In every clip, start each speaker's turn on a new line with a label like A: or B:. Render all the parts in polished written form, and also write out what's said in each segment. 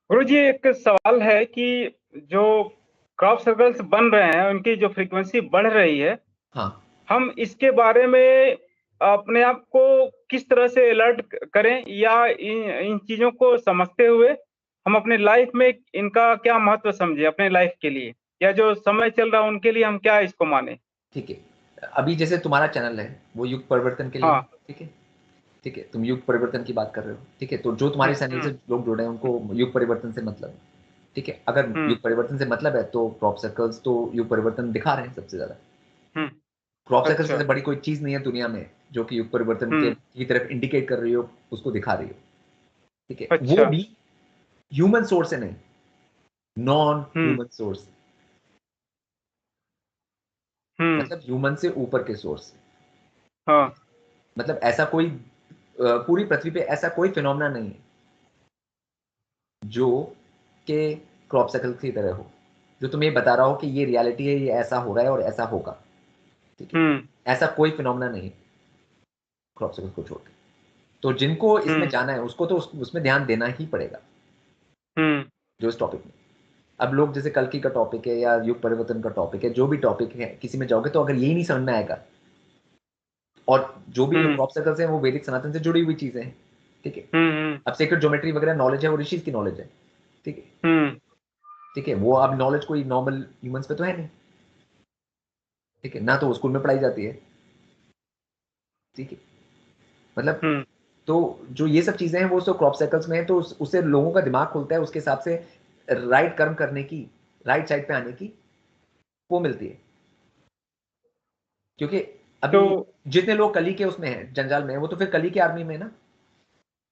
A: गुरु जी, एक सवाल है कि जो क्रॉप सर्कल्स बन रहे हैं, उनकी जो फ्रीक्वेंसी बढ़ रही है,
B: हाँ
A: हम इसके बारे में अपने आप को किस तरह से अलर्ट करें, या इन चीजों को समझते हुए हम अपने लाइफ में इनका क्या महत्व समझें अपने लाइफ के लिए, या जो समय चल रहा है उनके लिए हम क्या इसको माने?
B: ठीक है। अभी जैसे तुम्हारा चैनल है वो युग परिवर्तन के लिए है,
A: हाँ।
B: ठीक है। ठीक है, तुम युग परिवर्तन की बात कर रहे हो, ठीक है। तो जो तुम्हारे
A: हम्म।
B: चैनल से
A: हम्म।
B: लोग जुड़े हैं उनको युग परिवर्तन से मतलब है, ठीक है। अगर
A: हम्म।
B: युग परिवर्तन से मतलब है तो क्रॉप सर्कल्स तो युग परिवर्तन दिखा रहे हैं सबसे ज्यादा।
A: हम्म।
B: क्रॉप सर्कल
A: अच्छा।
B: से बड़ी कोई चीज नहीं है दुनिया में जो कि युग परिवर्तन के
A: हम्म।
B: की तरफ इंडिकेट कर रही हो, उसको दिखा रही हो, ठीक है। वो
A: अच्छा।
B: भी ह्यूमन सोर्स से नहीं, नॉन
A: हम्म।
B: ह्यूमन सोर्स,
A: हम्म।
B: मतलब ह्यूमन से ऊपर के सोर्स।
A: हाँ।
B: मतलब ऐसा कोई पूरी पृथ्वी पे ऐसा कोई फिनोमेना नहीं है जो के क्रॉप सर्कल की तरह हो, जो तुम्हें बता रहा हो कि ये रियलिटी है, ये ऐसा हो रहा है और ऐसा होगा, ठीक है।
A: हम्म।
B: ऐसा कोई फिनोमेना नहीं है क्रॉप सर्कल को छोड़ के। तो जिनको इसमें
A: हम्म।
B: जाना है उसको तो उसमें ध्यान देना ही पड़ेगा,
A: हम्म।
B: जो इस टॉपिक में। अब लोग जैसे कल्कि का टॉपिक है या युग परिवर्तन का टॉपिक है, जो भी टॉपिक है, किसी में जाओगे तो अगर यही नहीं समझ में आएगा, और जो भी
A: हम्म।
B: क्रॉप सर्कल्स हैं वो वैदिक सनातन से जुड़ी हुई चीजें हैं, ठीक है।
A: हम्म।
B: अब सेक्रेट ज्योमेट्री वगैरह नॉलेज है, वो ऋषि की नॉलेज है, ठीक है।
A: हम्म।
B: ठीक है, वो अब नॉलेज कोई नॉर्मल ह्यूमंस पे तो है नहीं, ठीक है, ना तो स्कूल में पढ़ाई जाती है, ठीक है। मतलब
A: हम्म।
B: तो जो ये सब चीजें हैं वो सब क्रॉप सर्कल्स में है, तो उससे लोगों का दिमाग खुलता है, उसके हिसाब से राइट कर्म करने की, राइट साइड पे आने की वो मिलती है। क्योंकि
A: तो।
B: अभी जितने लोग कली के उसमें हैं, जंजाल में है, वो तो फिर कली की आर्मी में है ना।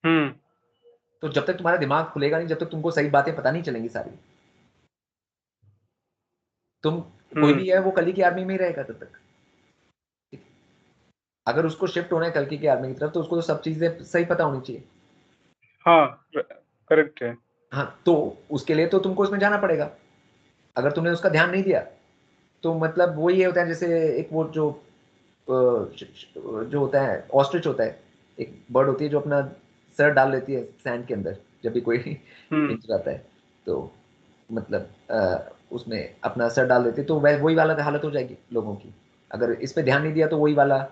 A: हम्म।
B: तो जब तक तुम्हारा दिमाग खुलेगा नहीं, जब तक तुमको सही बातें पता नहीं चलेंगी सारी, तुम कोई
A: हम्म।
B: भी है वो कली की आर्मी में ही रहेगा तब तक। अगर उसको शिफ्ट होना है कल्कि की आर्मी की तरफ, तो उसको तो सब चीजें सही पता होनी चाहिए।
A: हाँ, करेक्ट है।
B: हाँ, तो उसके लिए तो तुमको उसमें जाना पड़ेगा। अगर तुमने उसका ध्यान नहीं दिया तो मतलब वो ये होता है जैसे एक वो जो होता है ऑस्ट्रिच होता है, एक बर्ड होती है जो अपना सर डाल लेती है सैंड के अंदर जब भी कोई
A: हम्म।
B: पिंच आता है, तो मतलब उसमें अपना सर डाल देती है, तो वही वाला हालत हो जाएगी लोगों की। अगर इस पे ध्यान नहीं दिया तो वही वाला,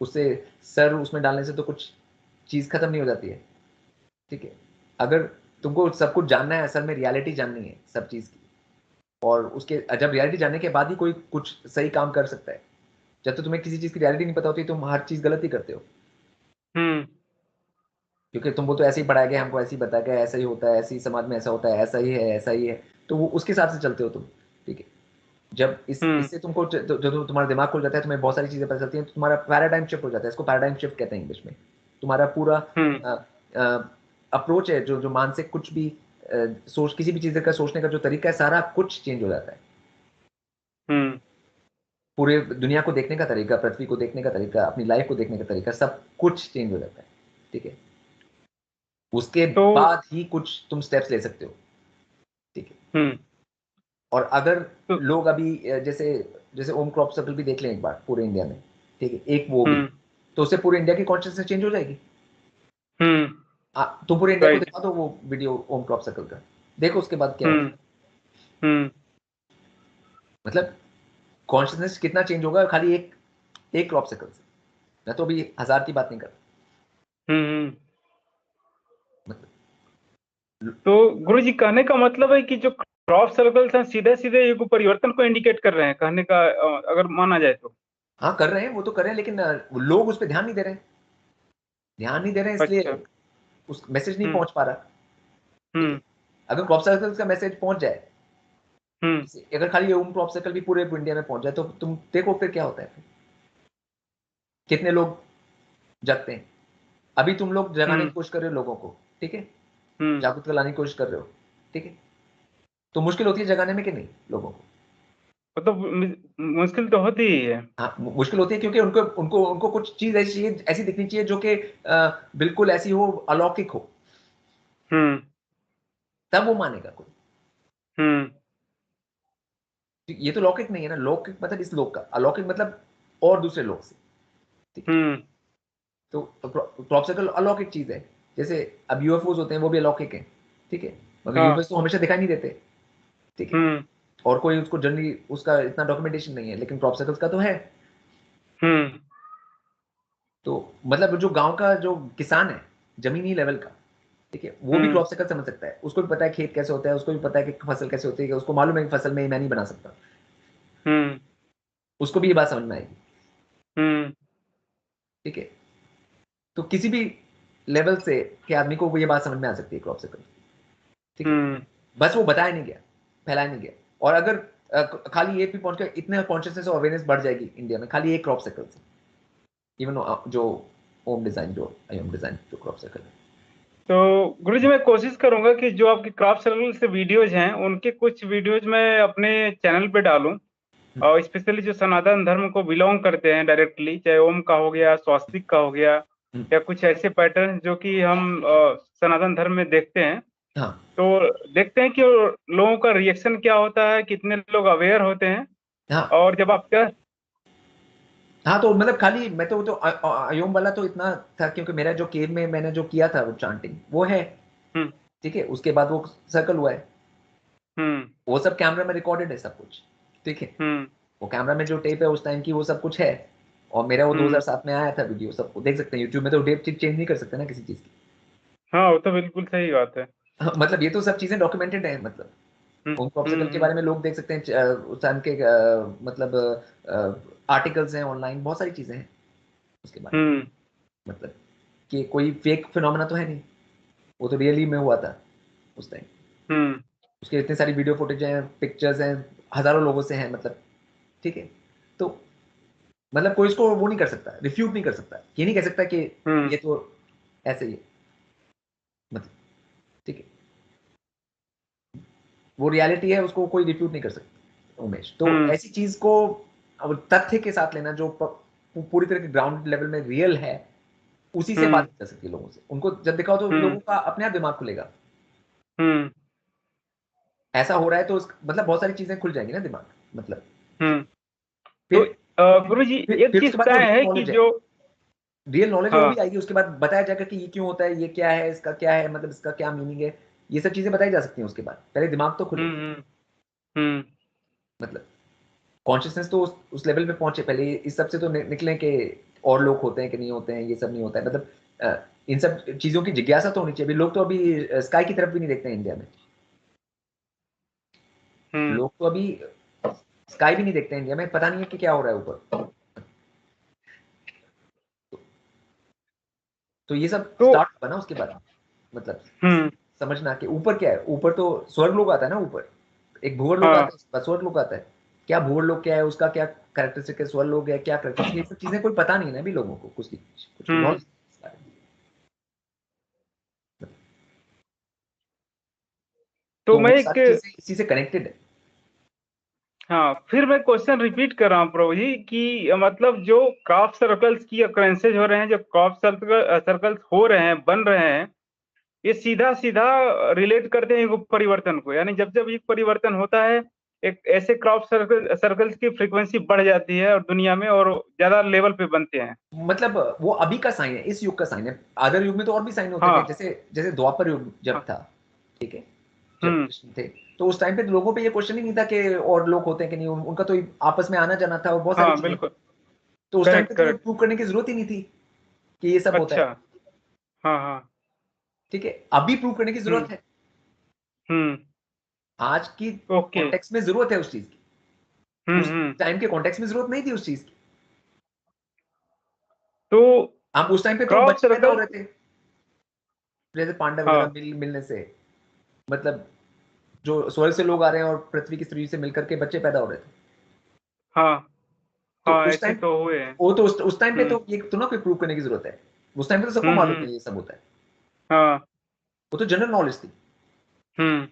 B: उससे सर उसमें डालने से तो कुछ चीज खत्म नहीं हो जाती है, ठीक है। अगर तुमको सब कुछ जानना है, असल में रियलिटी जाननी है सब चीज की, और उसके जब रियलिटी जानने के बाद ही कोई कुछ सही काम कर सकता है। जब तो तुम्हें किसी चीज की रियलिटी नहीं पता होती तुम हर चीज गलत ही करते हो,
A: हम्म।
B: क्योंकि तुमको तो ऐसे ही पढ़ाया गया, हमको ऐसे ही बताया गया, ऐसा ही होता है, ऐसे ही समाज में ऐसा होता है, ऐसा ही है, ऐसा ही है, तो वो उसके हिसाब से चलते हो तुम, ठीक है। जब
A: हम्म।
B: इससे तुमको जो तुम्हारा दिमाग खुल जाता है, तुम्हें बहुत सारी चीजें पता चलती हैं, तो तुम्हारा पैराडाइम शिफ्ट हो जाता है। इसको पैराडाइम शिफ्ट कहते हैं इंग्लिश में। तुम्हारा पूरा
A: हम्म।
B: अप्रोच है, जो जो मानसिक कुछ भी सोच, किसी भी चीज का सोचने का जो तरीका है, सारा कुछ चेंज हो जाता है।
A: हम्म।
B: पूरे दुनिया को देखने का तरीका, पृथ्वी को देखने का तरीका, अपनी लाइफ को देखने का तरीका, सब कुछ चेंज हो जाता है, ठीक है। उसके
A: तो।
B: बाद ही कुछ तुम स्टेप्स ले सकते हो, ठीक है।
A: हम्म।
B: और अगर
A: तो।
B: लोग अभी जैसे जैसे ओम क्रॉप सर्कल भी देख लें एक बार पूरे इंडिया में, ठीक है, एक वो भी,
A: हम्म।
B: तो उससे पूरे इंडिया की कॉन्शियसनेस चेंज हो जाएगी।
A: हम्म।
B: तुम पूरे इंडिया को
A: राइट।
B: दिखा दो वो वीडियो ओम क्रॉप सर्कल का, देखो उसके बाद क्या होता
A: हम्म।
B: है।
A: हम्म।
B: मतलब कॉन्शियसनेस कितना चेंज होगा खाली एक क्रॉप सर्कल से। मैं तो अभी हजार की बात नहीं कर रहा।
A: हम्म।
B: मतलब
A: तो गुरु जी, कहने का मतलब है कि जो क्रॉप सर्कल्स हैं सीधे सीधे युग परिवर्तन को इंडिकेट कर रहे हैं, कहने का अगर माना जाए तो।
B: हाँ कर रहे हैं, वो तो कर रहे हैं, लेकिन लोग उस पर ध्यान नहीं दे रहे हैं। ध्यान नहीं दे रहे हैं
A: अच्छा।
B: इसलिए उस मैसेज नहीं
A: हम्म।
B: पहुंच पा रहा, ठीक है।
A: हम्म।
B: अगर क्रॉप सर्कल का मैसेज पहुंच जाए,
A: हम्म।
B: अगर खाली ये ओम क्रॉप सर्कल भी पूरे इंडिया में पहुंच जाए, तो तुम देखो फिर क्या होता है, कितने लोग जगते हैं। अभी तुम लोग जगाने
A: हम्म।
B: की कोशिश कर रहे हो लोगों को, ठीक है,
A: हम्म।
B: जागरूकता लाने की कोशिश कर रहे हो, ठीक है। तो मुश्किल होती है जगाने में कि नहीं लोगों को?
A: मतलब मुश्किल तो होती ही है।
B: हाँ, मुश्किल होती है क्योंकि उनको उनको उनको कुछ चीज ऐसी चाहिए, ऐसी दिखनी चाहिए जो कि बिल्कुल ऐसी हो, अलौकिक हो,
A: हम्म।
B: तब वो मानेगा कोई।
A: हम्म।
B: ये तो लौकिक नहीं है ना, लौकिक मतलब इस लोक का, अलौकिक मतलब और दूसरे लोक से, ठीक है।
A: हम्म।
B: तो क्रॉप सर्कल अलौकिक चीज है। जैसे अब यूएफओज होते हैं, वो भी अलौकिक हैं, ठीक है, मगर
A: हाँ।
B: यूएस तो हमेशा दिखाई नहीं देते, ठीक है,
A: हम्म।
B: और कोई उसको जनरली उसका इतना डॉक्यूमेंटेशन नहीं है, लेकिन क्रॉप सर्कल्स का तो है।
A: हम्म।
B: तो मतलब जो गांव का जो किसान है जमीनी लेवल का, ठीक है, वो भी
A: हम्म।
B: क्रॉप सर्कल समझ सकता है, उसको भी पता है खेत कैसे होता है, उसको भी पता है कि फसल कैसे होती है, उसको मालूम है कि फसल में मैं नहीं बना सकता,
A: हम्म।
B: उसको भी ये बात समझ में आएगी,
A: हम्म।
B: ठीक है। तो किसी भी लेवल से के आदमी को ये बात समझ में आ सकती है क्रॉप सर्कल, ठीक है,
A: हम्म।
B: बस वो बताया नहीं गया, फैलाया नहीं गया। और अगर खाली ये भी पहुंच गया, इतने कॉन्शियसनेस और अवेयरनेस बढ़ जाएगी इंडिया में खाली एक क्रॉप सर्कल से, इवन जो होम डिजाइन, जो होम डिजाइन जो क्रॉप सर्कल है।
A: तो गुरुजी मैं कोशिश करूंगा कि जो आपके क्रॉप सर्कल से वीडियोज हैं उनके कुछ वीडियोज मैं अपने चैनल पे डालूं, और स्पेशली जो सनातन धर्म को बिलोंग करते हैं डायरेक्टली, चाहे ओम का हो गया, स्वास्तिक का हो गया, या कुछ ऐसे पैटर्न जो कि हम सनातन धर्म में देखते हैं,
B: हाँ
A: तो देखते हैं कि लोगों का रिएक्शन क्या होता है, कितने लोग अवेयर होते हैं।
B: हाँ
A: और जब आप क्या।
B: हाँ, तो मतलब खाली मैं तो अयोम वाला तो इतना था, क्योंकि मेरा जो केव में मैंने जो किया था वो चांटिंग वो है,
A: हम्म।
B: ठीक है, उसके बाद वो सर्कल हुआ है,
A: हम्म।
B: वो सब कैमरा में रिकॉर्डेड है सब कुछ, ठीक है,
A: हम्म।
B: वो कैमरा में जो टेप है उस टाइम की वो सब कुछ है। और मेरा वो
A: हम्म।
B: 2007 में आया था वीडियो, सबको देख सकते हैं यूट्यूब में, तो टेप चेंज नहीं कर सकते ना किसी चीज की।
A: हाँ, वो तो बिल्कुल सही बात है।
B: मतलब ये तो सब चीजें डॉक्यूमेंटेड है, मतलब
A: हम्म।
B: उन पॉप्सिकल के
A: हम्म।
B: बारे में लोग देख सकते हैं, उस टाइम के मतलब आर्टिकल्स हैं ऑनलाइन, बहुत सारी चीजें हैं उसके बारे में,
A: हम्म।
B: मतलब कि कोई फेक फिनोमेना तो है नहीं, वो तो रियली में हुआ था उस टाइम।
A: हम्म।
B: उसके इतने सारी वीडियो फुटेज हैं, पिक्चर्स हैं, हजारों लोगों से हैं, मतलब ठीक है। तो मतलब कोई इसको वो नहीं कर सकता, रिफ्यूट नहीं कर सकता, ये नहीं कह सकता कि
A: हम्म।
B: ये तो ऐसे ही है, मतलब ठीक है, वो रियलिटी है, उसको कोई रिफ्यूट नहीं कर सकता उमेश। तो
A: हम्म।
B: ऐसी चीज को अब तथ्य के साथ लेना जो पूरी तरह के ग्राउंड लेवल में रियल है, उसी से
A: हम्म।
B: बात कर सकती है लोगों से, उनको जब दिखाओ तो
A: हम्म।
B: लोगों का अपने आप दिमाग खुलेगा,
A: हम्म।
B: ऐसा हो रहा है तो मतलब बहुत सारी चीजें खुल जाएंगी ना दिमाग, मतलब
A: हम्म। तो
B: फिर
A: गुरु जी, एक
B: फिर उसके
A: चीज
B: बाद जो
A: तय
B: रियल
A: है कि
B: नॉलेज है,
A: जो।
B: रियल नॉलेज है वो भी
A: हाँ।
B: आएगी, उसके बाद बताया जाएगा कि ये क्यों होता है, ये क्या है, इसका क्या है, मतलब इसका क्या मीनिंग है, ये सब चीजें बताई जा सकती हैं उसके बाद, पहले दिमाग तो खुले,
A: हम्म। हम्म। हम्म।
B: मतलब कॉन्शियसनेस तो उस लेवल पे पहुंचे, पहले इस सब से तो निकले कि और लोग होते हैं कि नहीं होते हैं, ये सब नहीं होता है, मतलब इन सब चीजों की जिज्ञासा तो होनी चाहिए। अभी लोग तो अभी स्काई की तरफ भी नहीं देखते हैं इंडिया में,
A: हम्म।
B: लोग तो अभी स्काई भी नहीं देखते हैं इंडिया में, पता नहीं है कि क्या हो रहा है ऊपर। तो ये सब
A: तो।
B: स्टार्ट हुआ ना उसके बाद, मतलब
A: हम्म।
B: समझना कि ऊपर क्या है, ऊपर तो स्वर्ग लोग आता है ना, ऊपर एक भूवर लोग आता
A: हाँ।
B: है, उसके बाद स्वर्ग लोग आता है। क्या भूवर लोग क्या है, उसका क्या कैरेक्टरिस्टिक है, स्वर्ग लोग है क्या कैरेक्टरिस्टिक, ये सब चीजें कोई पता नहीं है ना अभी लोगों को, कुछ भी
A: हम्म।
B: नॉलेज।
A: तो
B: तो
A: मैं
B: वो
A: एक।
B: सारी चीजें इसी से कनेक्टेड है।
A: हाँ, फिर मैं क्वेश्चन रिपीट कर रहा हूँ प्रभु जी कि मतलब जो क्रॉप सर्कल्स की अक्रेंसेज हो रहे हैं, जो क्रॉप सर्कल्स हो रहे हैं, बन रहे हैं, ये सीधा सीधा रिलेट करते हैं युग परिवर्तन को। यानी जब जब युग परिवर्तन होता है, एक ऐसे क्रॉप सर्कल्स की फ्रीक्वेंसी बढ़ जाती है और दुनिया में, और ज्यादा लेवल पे बनते हैं।
B: मतलब वो अभी का साइन है, इस युग का साइन है, आदर युग में तो और भी साइन होते थे,
A: हाँ।
B: जैसे जैसे द्वापर युग जब
A: हाँ।
B: था, ठीक है, जब
A: हम्म।
B: कृष्ण थे, तो उस टाइम पे लोगों पे ये क्वेश्चन ही नहीं था कि और लोग होते हैं कि नहीं, उनका तो आपस में आना जाना था और बहुत सारी
A: हाँ,
B: चीजें थी।
A: बिल्कुल।
B: तो उस टाइम
A: करेक्ट,
B: पे तो ये
A: करेक्ट।
B: प्रूव करने की जरूरत ही नहीं थी कि ये सब होता
A: अच्छा।
B: है,
A: हाँ। हाँ।
B: ठीक है, अभी प्रूव करने की
A: हम्म।
B: जरूरत है,
A: हम्म।
B: आज की
A: ओके।
B: कॉन्टेक्स्ट में जरूरत है उस चीज की,
A: हम्म।
B: उस
A: हम्म।
B: टाइम के कॉन्टेक्स्ट में जरूरत नहीं थी उस चीज की।
A: तो
B: हम उस टाइम पे तो
A: क्रॉप
B: बच्चे पैदा हो
A: सर्कल।
B: रहे थे, जैसे पांडव वगैरह
A: हाँ।
B: मिलने से, मतलब जो स्वर्ग से लोग आ रहे हैं और पृथ्वी की स्त्री से मिलकर के बच्चे पैदा हो रहे थे।
A: हाँ।
B: तो
A: हाँ,
B: उस
A: ऐसे
B: टाइम,
A: तो हुए हैं।
B: वो तो उस टाइम पे
A: हम्म।
B: तो ये तो ना कोई प्रूव करने की जरूरत है, उस टाइम पे तो सबको
A: हम्म।
B: मालूम
A: हम्म।
B: है ये सब होता है,
A: हाँ।
B: वो तो जनरल नॉलेज थी।
A: हम्म।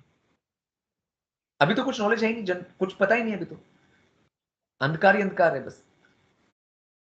B: अभी तो कुछ नॉलेज है ही नहीं, कुछ पता ही नहीं है अभी तो, अंधकार ही अंधकार है बस।